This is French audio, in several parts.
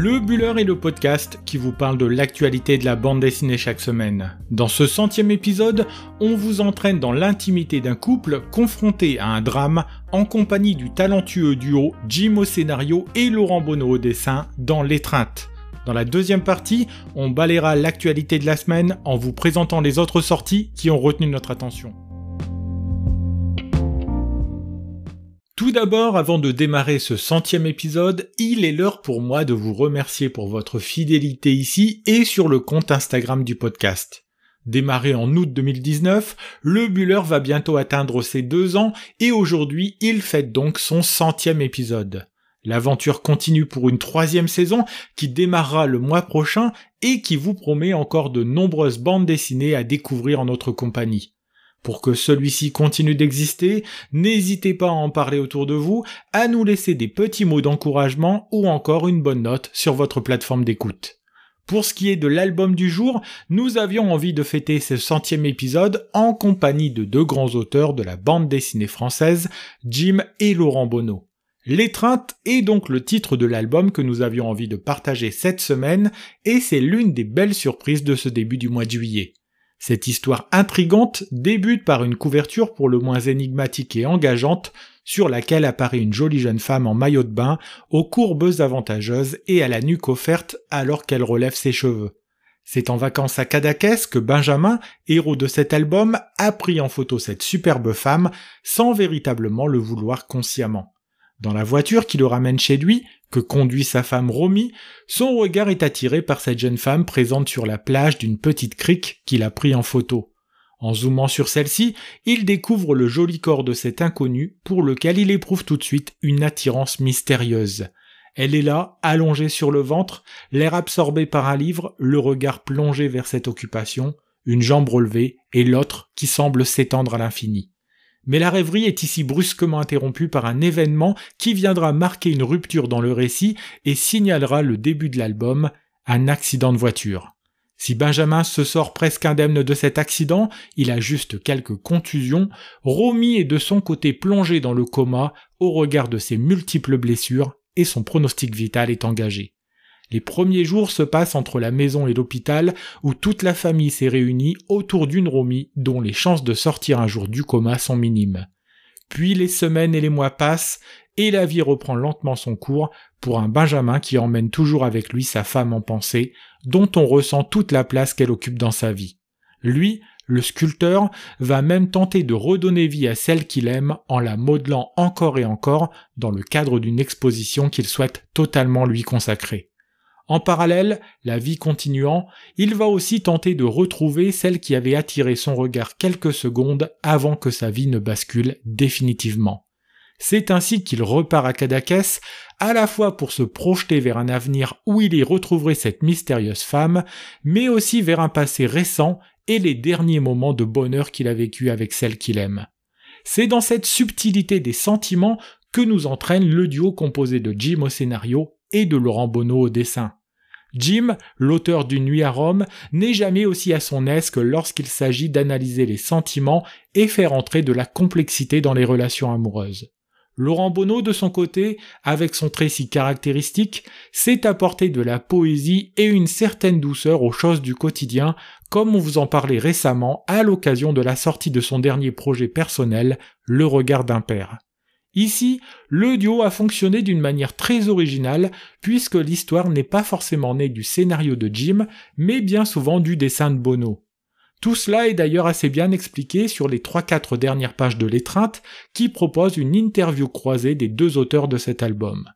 Le Buller est le podcast qui vous parle de l'actualité de la bande dessinée chaque semaine. Dans ce 100e épisode, on vous entraîne dans l'intimité d'un couple confronté à un drame en compagnie du talentueux duo Jim au scénario et Laurent Bonneau au dessin dans L'étreinte. Dans la deuxième partie, on balayera l'actualité de la semaine en vous présentant les autres sorties qui ont retenu notre attention. Tout d'abord, avant de démarrer ce 100e épisode, il est l'heure pour moi de vous remercier pour votre fidélité ici et sur le compte Instagram du podcast. Démarré en août 2019, le Buller va bientôt atteindre ses 2 ans et aujourd'hui, il fête donc son 100e épisode. L'aventure continue pour une 3e saison qui démarrera le mois prochain et qui vous promet encore de nombreuses bandes dessinées à découvrir en notre compagnie. Pour que celui-ci continue d'exister, n'hésitez pas à en parler autour de vous, à nous laisser des petits mots d'encouragement ou encore une bonne note sur votre plateforme d'écoute. Pour ce qui est de l'album du jour, nous avions envie de fêter ce 100e épisode en compagnie de 2 grands auteurs de la bande dessinée française, Jim et Laurent Bonneau. L'étreinte est donc le titre de l'album que nous avions envie de partager cette semaine et c'est l'une des belles surprises de ce début du mois de juillet. Cette histoire intrigante débute par une couverture pour le moins énigmatique et engageante sur laquelle apparaît une jolie jeune femme en maillot de bain, aux courbes avantageuses et à la nuque offerte alors qu'elle relève ses cheveux. C'est en vacances à Cadaqués que Benjamin, héros de cet album, a pris en photo cette superbe femme sans véritablement le vouloir consciemment. Dans la voiture qui le ramène chez lui, que conduit sa femme Romy, son regard est attiré par cette jeune femme présente sur la plage d'une petite crique qu'il a pris en photo. En zoomant sur celle-ci, il découvre le joli corps de cet inconnu pour lequel il éprouve tout de suite une attirance mystérieuse. Elle est là, allongée sur le ventre, l'air absorbé par un livre, le regard plongé vers cette occupation, une jambe relevée et l'autre qui semble s'étendre à l'infini. Mais la rêverie est ici brusquement interrompue par un événement qui viendra marquer une rupture dans le récit et signalera le début de l'album, un accident de voiture. Si Benjamin se sort presque indemne de cet accident, il a juste quelques contusions, Romy est de son côté plongée dans le coma au regard de ses multiples blessures et son pronostic vital est engagé. Les premiers jours se passent entre la maison et l'hôpital où toute la famille s'est réunie autour d'une Romy dont les chances de sortir un jour du coma sont minimes. Puis les semaines et les mois passent et la vie reprend lentement son cours pour un Benjamin qui emmène toujours avec lui sa femme en pensée, dont on ressent toute la place qu'elle occupe dans sa vie. Lui, le sculpteur, va même tenter de redonner vie à celle qu'il aime en la modelant encore et encore dans le cadre d'une exposition qu'il souhaite totalement lui consacrer. En parallèle, la vie continuant, il va aussi tenter de retrouver celle qui avait attiré son regard quelques secondes avant que sa vie ne bascule définitivement. C'est ainsi qu'il repart à Cadaqués, à la fois pour se projeter vers un avenir où il y retrouverait cette mystérieuse femme, mais aussi vers un passé récent et les derniers moments de bonheur qu'il a vécu avec celle qu'il aime. C'est dans cette subtilité des sentiments que nous entraîne le duo composé de Jim au scénario et de Laurent Bonneau au dessin. Jim, l'auteur d'Une nuit à Rome, n'est jamais aussi à son aise que lorsqu'il s'agit d'analyser les sentiments et faire entrer de la complexité dans les relations amoureuses. Laurent Bonneau, de son côté, avec son trait si caractéristique, sait apporter de la poésie et une certaine douceur aux choses du quotidien, comme on vous en parlait récemment à l'occasion de la sortie de son dernier projet personnel, Le regard d'un père. Ici, le duo a fonctionné d'une manière très originale puisque l'histoire n'est pas forcément née du scénario de Jim, mais bien souvent du dessin de Bonneau. Tout cela est d'ailleurs assez bien expliqué sur les 3-4 dernières pages de L'étreinte qui propose une interview croisée des 2 auteurs de cet album.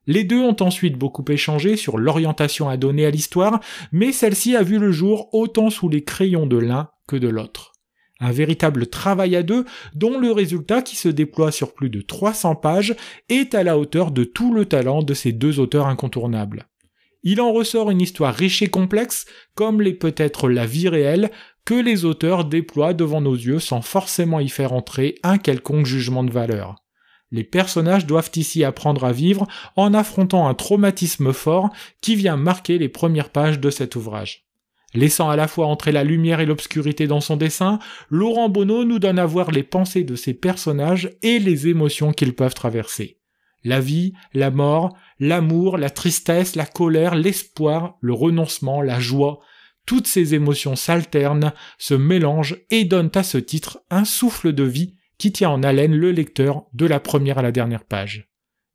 Les 2 ont ensuite beaucoup échangé sur l'orientation à donner à l'histoire, mais celle-ci a vu le jour autant sous les crayons de l'un que de l'autre. Un véritable travail à 2 dont le résultat qui se déploie sur plus de 300 pages est à la hauteur de tout le talent de ces 2 auteurs incontournables. Il en ressort une histoire riche et complexe, comme l'est peut-être la vie réelle, que les auteurs déploient devant nos yeux sans forcément y faire entrer un quelconque jugement de valeur. Les personnages doivent ici apprendre à vivre en affrontant un traumatisme fort qui vient marquer les premières pages de cet ouvrage. Laissant à la fois entrer la lumière et l'obscurité dans son dessin, Laurent Bonneau nous donne à voir les pensées de ses personnages et les émotions qu'ils peuvent traverser. La vie, la mort, l'amour, la tristesse, la colère, l'espoir, le renoncement, la joie, toutes ces émotions s'alternent, se mélangent et donnent à ce titre un souffle de vie qui tient en haleine le lecteur de la première à la dernière page.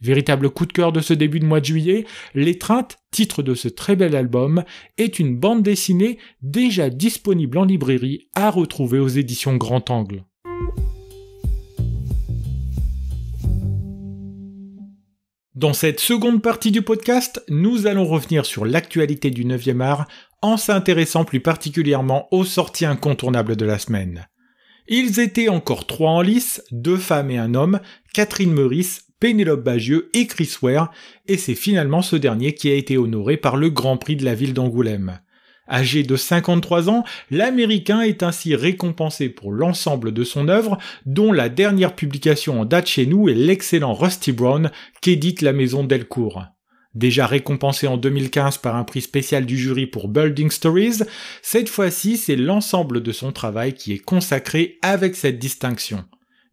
Véritable coup de cœur de ce début de mois de juillet, L'étreinte, titre de ce très bel album, est une bande dessinée déjà disponible en librairie à retrouver aux éditions Grand Angle. Dans cette seconde partie du podcast, nous allons revenir sur l'actualité du 9e art en s'intéressant plus particulièrement aux sorties incontournables de la semaine. Ils étaient encore 3 en lice, 2 femmes et un homme, Catherine Meurice, Pénélope Bagieux et Chris Ware, et c'est finalement ce dernier qui a été honoré par le Grand Prix de la ville d'Angoulême. Âgé de 53 ans, l'Américain est ainsi récompensé pour l'ensemble de son œuvre, dont la dernière publication en date chez nous est l'excellent Rusty Brown qu'édite la maison Delcourt. Déjà récompensé en 2015 par un prix spécial du jury pour Building Stories, cette fois-ci c'est l'ensemble de son travail qui est consacré avec cette distinction.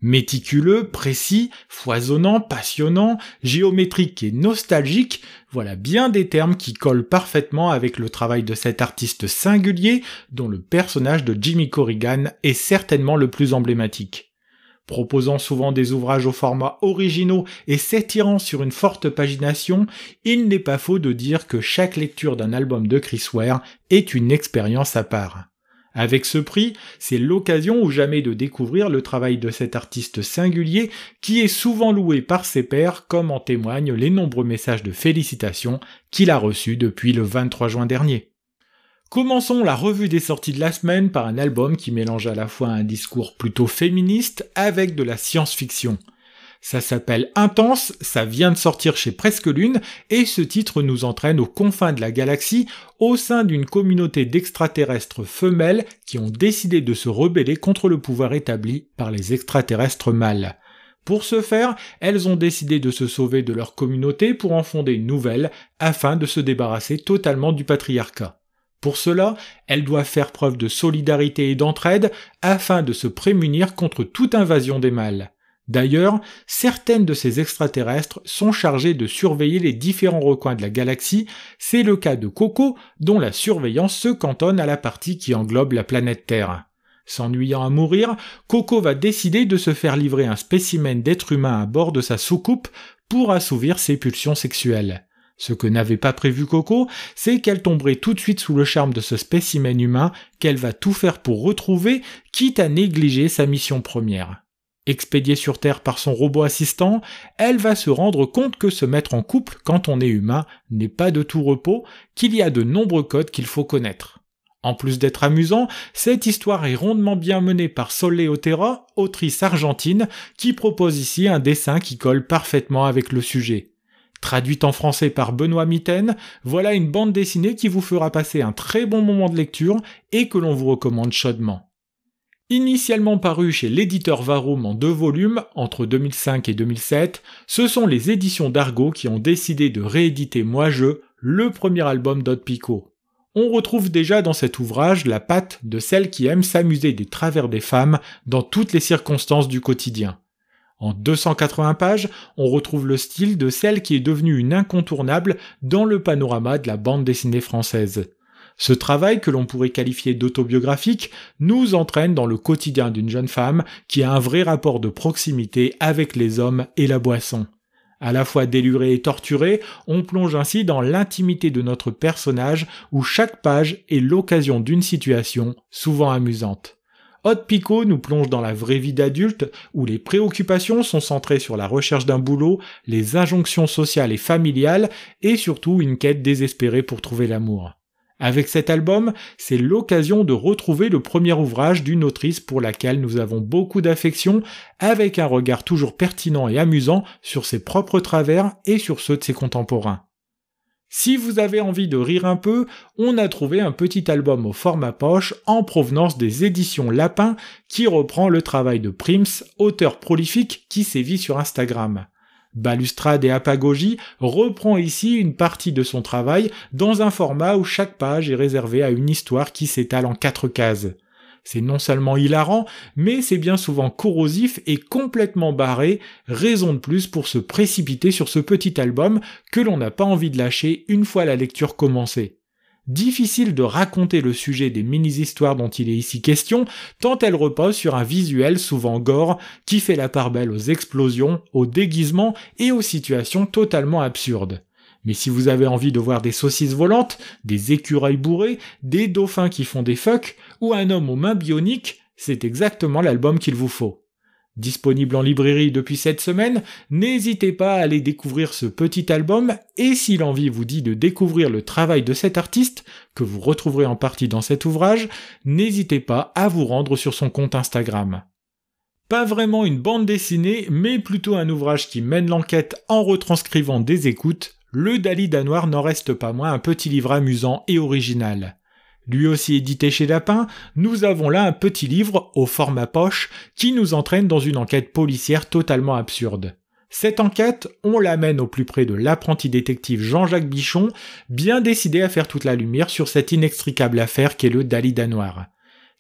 Méticuleux, précis, foisonnant, passionnant, géométrique et nostalgique, voilà bien des termes qui collent parfaitement avec le travail de cet artiste singulier dont le personnage de Jimmy Corrigan est certainement le plus emblématique. Proposant souvent des ouvrages au format originaux et s'étirant sur une forte pagination, il n'est pas faux de dire que chaque lecture d'un album de Chris Ware est une expérience à part. Avec ce prix, c'est l'occasion ou jamais de découvrir le travail de cet artiste singulier qui est souvent loué par ses pairs, comme en témoignent les nombreux messages de félicitations qu'il a reçus depuis le 23 juin dernier. Commençons la revue des sorties de la semaine par un album qui mélange à la fois un discours plutôt féministe avec de la science-fiction. Ça s'appelle Intense, ça vient de sortir chez Presque Lune, et ce titre nous entraîne aux confins de la galaxie, au sein d'une communauté d'extraterrestres femelles qui ont décidé de se rebeller contre le pouvoir établi par les extraterrestres mâles. Pour ce faire, elles ont décidé de se sauver de leur communauté pour en fonder une nouvelle, afin de se débarrasser totalement du patriarcat. Pour cela, elles doivent faire preuve de solidarité et d'entraide, afin de se prémunir contre toute invasion des mâles. D'ailleurs, certaines de ces extraterrestres sont chargées de surveiller les différents recoins de la galaxie, c'est le cas de Coco, dont la surveillance se cantonne à la partie qui englobe la planète Terre. S'ennuyant à mourir, Coco va décider de se faire livrer un spécimen d'être humain à bord de sa soucoupe pour assouvir ses pulsions sexuelles. Ce que n'avait pas prévu Coco, c'est qu'elle tomberait tout de suite sous le charme de ce spécimen humain qu'elle va tout faire pour retrouver, quitte à négliger sa mission première. Expédiée sur Terre par son robot assistant, elle va se rendre compte que se mettre en couple quand on est humain n'est pas de tout repos, qu'il y a de nombreux codes qu'il faut connaître. En plus d'être amusant, cette histoire est rondement bien menée par Soleil Otero, autrice argentine, qui propose ici un dessin qui colle parfaitement avec le sujet. Traduite en français par Benoît Mitaine, voilà une bande dessinée qui vous fera passer un très bon moment de lecture et que l'on vous recommande chaudement. Initialement paru chez l'éditeur Varum en 2 volumes, entre 2005 et 2007, ce sont les éditions d'Argo qui ont décidé de rééditer Moi-Je, le premier album d'Odd Picot. On retrouve déjà dans cet ouvrage la patte de celle qui aime s'amuser des travers des femmes dans toutes les circonstances du quotidien. En 280 pages, on retrouve le style de celle qui est devenue une incontournable dans le panorama de la bande dessinée française. Ce travail, que l'on pourrait qualifier d'autobiographique, nous entraîne dans le quotidien d'une jeune femme qui a un vrai rapport de proximité avec les hommes et la boisson. À la fois délurée et torturée, on plonge ainsi dans l'intimité de notre personnage où chaque page est l'occasion d'une situation souvent amusante. Odd Picot nous plonge dans la vraie vie d'adulte où les préoccupations sont centrées sur la recherche d'un boulot, les injonctions sociales et familiales et surtout une quête désespérée pour trouver l'amour. Avec cet album, c'est l'occasion de retrouver le premier ouvrage d'une autrice pour laquelle nous avons beaucoup d'affection, avec un regard toujours pertinent et amusant sur ses propres travers et sur ceux de ses contemporains. Si vous avez envie de rire un peu, on a trouvé un petit album au format poche en provenance des éditions Lapin qui reprend le travail de Prims, auteur prolifique qui sévit sur Instagram. Balustrade et Apagogie reprend ici une partie de son travail dans un format où chaque page est réservée à une histoire qui s'étale en 4 cases. C'est non seulement hilarant, mais c'est bien souvent corrosif et complètement barré, raison de plus pour se précipiter sur ce petit album que l'on n'a pas envie de lâcher une fois la lecture commencée. Difficile de raconter le sujet des mini-histoires dont il est ici question, tant elles reposent sur un visuel souvent gore qui fait la part belle aux explosions, aux déguisements et aux situations totalement absurdes. Mais si vous avez envie de voir des saucisses volantes, des écureuils bourrés, des dauphins qui font des fucks, ou un homme aux mains bioniques, c'est exactement l'album qu'il vous faut. Disponible en librairie depuis cette semaine, n'hésitez pas à aller découvrir ce petit album, et si l'envie vous dit de découvrir le travail de cet artiste, que vous retrouverez en partie dans cet ouvrage, n'hésitez pas à vous rendre sur son compte Instagram. Pas vraiment une bande dessinée, mais plutôt un ouvrage qui mène l'enquête en retranscrivant des écoutes, le Dalida Noir n'en reste pas moins un petit livre amusant et original. Lui aussi édité chez Lapin, nous avons là un petit livre au format poche qui nous entraîne dans une enquête policière totalement absurde. Cette enquête, on l'amène au plus près de l'apprenti détective Jean-Jacques Bichon, bien décidé à faire toute la lumière sur cette inextricable affaire qu'est le Dalida Noir.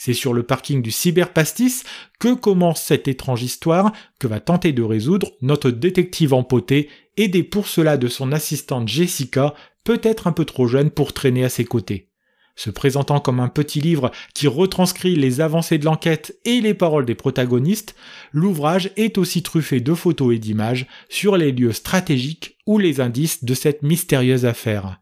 C'est sur le parking du Cyberpastis que commence cette étrange histoire que va tenter de résoudre notre détective empoté, aidé pour cela de son assistante Jessica, peut-être un peu trop jeune pour traîner à ses côtés. Se présentant comme un petit livre qui retranscrit les avancées de l'enquête et les paroles des protagonistes, l'ouvrage est aussi truffé de photos et d'images sur les lieux stratégiques ou les indices de cette mystérieuse affaire.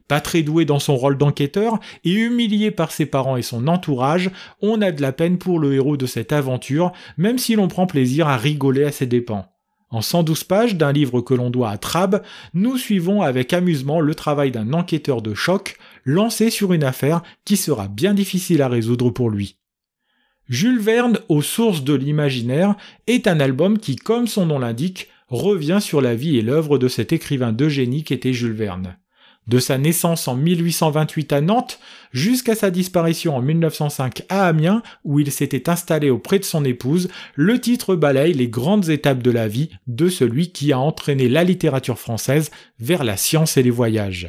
Pas très doué dans son rôle d'enquêteur et humilié par ses parents et son entourage, on a de la peine pour le héros de cette aventure, même si l'on prend plaisir à rigoler à ses dépens. En 112 pages d'un livre que l'on doit à Trabe, nous suivons avec amusement le travail d'un enquêteur de choc, lancé sur une affaire qui sera bien difficile à résoudre pour lui. Jules Verne, aux sources de l'imaginaire, est un album qui, comme son nom l'indique, revient sur la vie et l'œuvre de cet écrivain de génie qu'était Jules Verne. De sa naissance en 1828 à Nantes, jusqu'à sa disparition en 1905 à Amiens, où il s'était installé auprès de son épouse, le titre balaye les grandes étapes de la vie de celui qui a entraîné la littérature française vers la science et les voyages.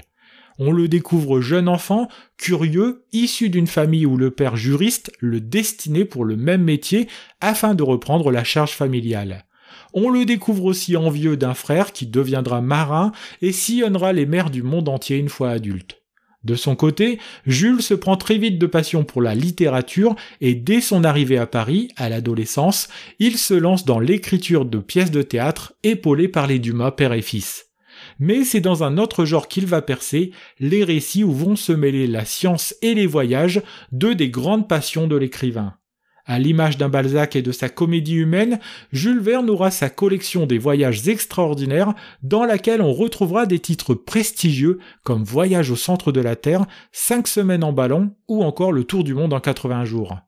On le découvre jeune enfant, curieux, issu d'une famille où le père juriste le destinait pour le même métier afin de reprendre la charge familiale. On le découvre aussi envieux d'un frère qui deviendra marin et sillonnera les mers du monde entier une fois adulte. De son côté, Jules se prend très vite de passion pour la littérature et dès son arrivée à Paris, à l'adolescence, il se lance dans l'écriture de pièces de théâtre épaulées par les Dumas père et fils. Mais c'est dans un autre genre qu'il va percer, les récits où vont se mêler la science et les voyages, deux des grandes passions de l'écrivain. À l'image d'un Balzac et de sa comédie humaine, Jules Verne aura sa collection des voyages extraordinaires dans laquelle on retrouvera des titres prestigieux comme Voyage au centre de la Terre, 5 semaines en ballon ou encore Le Tour du monde en 80 jours.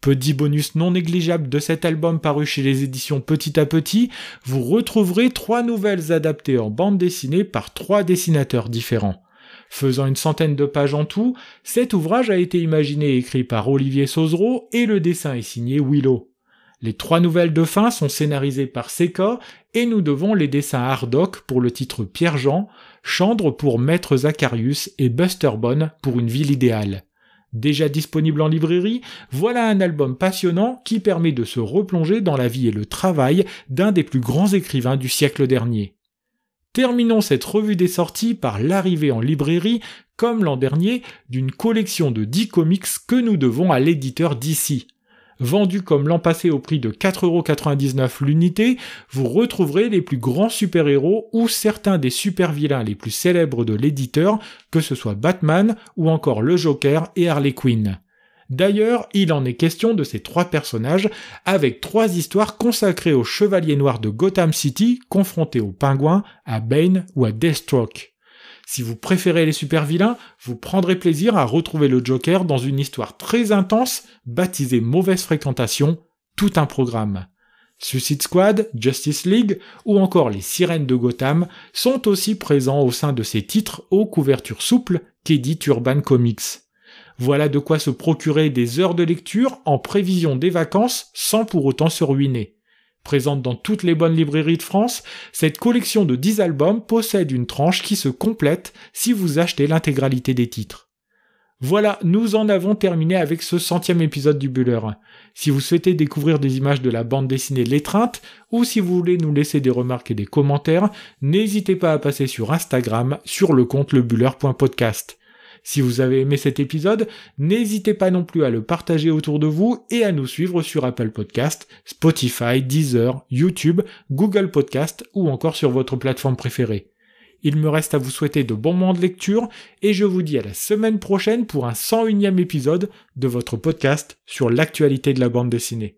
Petit bonus non négligeable de cet album paru chez les éditions Petit à Petit, vous retrouverez 3 nouvelles adaptées en bande dessinée par 3 dessinateurs différents. Faisant une centaine de pages en tout, cet ouvrage a été imaginé et écrit par Olivier Sauzereau et le dessin est signé Willow. Les 3 nouvelles de fin sont scénarisées par Seka et nous devons les dessins à Hardock pour le titre Pierre-Jean, Chandre pour Maître Zacharius et Buster Bonne pour Une ville idéale. Déjà disponible en librairie, voilà un album passionnant qui permet de se replonger dans la vie et le travail d'un des plus grands écrivains du siècle dernier. Terminons cette revue des sorties par l'arrivée en librairie, comme l'an dernier, d'une collection de 10 comics que nous devons à l'éditeur DC. Vendu comme l'an passé au prix de 4,99€ l'unité, vous retrouverez les plus grands super-héros ou certains des super-vilains les plus célèbres de l'éditeur, que ce soit Batman ou encore le Joker et Harley Quinn. D'ailleurs, il en est question de ces 3 personnages, avec 3 histoires consacrées aux Chevaliers Noirs de Gotham City, confrontés aux Pingouins, à Bane ou à Deathstroke. Si vous préférez les super-vilains, vous prendrez plaisir à retrouver le Joker dans une histoire très intense, baptisée Mauvaise Fréquentation, tout un programme. Suicide Squad, Justice League ou encore les Sirènes de Gotham sont aussi présents au sein de ces titres aux couvertures souples qu'édite Urban Comics. Voilà de quoi se procurer des heures de lecture en prévision des vacances sans pour autant se ruiner. Présente dans toutes les bonnes librairies de France, cette collection de 10 albums possède une tranche qui se complète si vous achetez l'intégralité des titres. Voilà, nous en avons terminé avec ce 100e épisode du Buller. Si vous souhaitez découvrir des images de la bande dessinée L'étreinte, ou si vous voulez nous laisser des remarques et des commentaires, n'hésitez pas à passer sur Instagram sur le compte lebuller.podcast. Si vous avez aimé cet épisode, n'hésitez pas non plus à le partager autour de vous et à nous suivre sur Apple Podcast, Spotify, Deezer, YouTube, Google Podcast ou encore sur votre plateforme préférée. Il me reste à vous souhaiter de bons moments de lecture et je vous dis à la semaine prochaine pour un 101e épisode de votre podcast sur l'actualité de la bande dessinée.